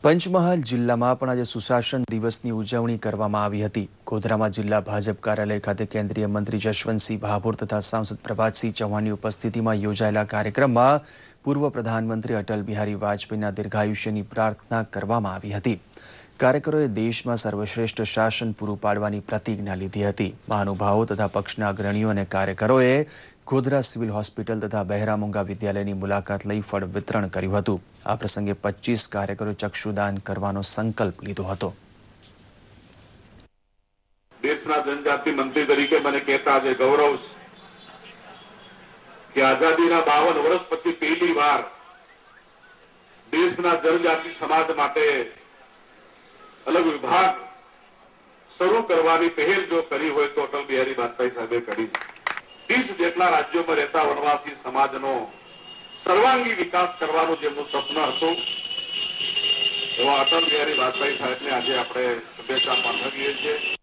પંચમહાલ જિલ્લામાં પણ આજે સુશાસન દિવસની ઉજવણી કરવામાં આવી હતી। ગોધરામાં જિલ્લા ભાજપ કાર્યાલય ખાતે કેન્દ્રીય મંત્રી જશવંતસિંહ ભાભોર તથા સાંસદ પ્રભાતસિંહ ચૌહાણની ઉપસ્થિતિમાં યોજાયેલા કાર્યક્રમમાં પૂર્વ પ્રધાનમંત્રી અટલ બિહારી વાજપેયીના દીર્ઘાયુષ્યની પ્રાર્થના કરવામાં આવી હતી। કાર્યકરોએ દેશમાં સર્વશ્રેષ્ઠ શાસન પૂરું પાડવાની પ્રતિજ્ઞા લીધી હતી। મહાનુભાવો તથા પક્ષના અગ્રણીઓ અને કાર્યકરોએ ગોધરા સિવિલ હોસ્પિટલ તથા બહેરામુંગા વિદ્યાલયની મુલાકાત લઈ ફળ વિતરણ કર્યું હતું। આ પ્રસંગે 25 કાર્યકરોએ ચક્ષુદાન કરવાનો સંકલ્પ લીધો હતો। દેશના જનજાતિ મંત્રી તરીકે મને કહેતા આજે ગૌરવ છે કે આઝાદીના 52 વર્ષ પછી પહેલી વાર દેશના જનજાતિ સમાજ માટે અલગ વિભાગ શરૂ કરવાની પહેલ જો કરી હોય તો અટલ બિહારી વાજપેયી સાહેબે કરી છે। 30 જેટલા રાજ્યોમાં રહેતા વનવાસી સમાજનો સર્વાંગી વિકાસ કરવાનું જેમનું સપનું હતું એવા અટલ બિહારી વાજપેયી સાહેબને આજે આપણે શુભેચ્છા પાઠવીએ છીએ।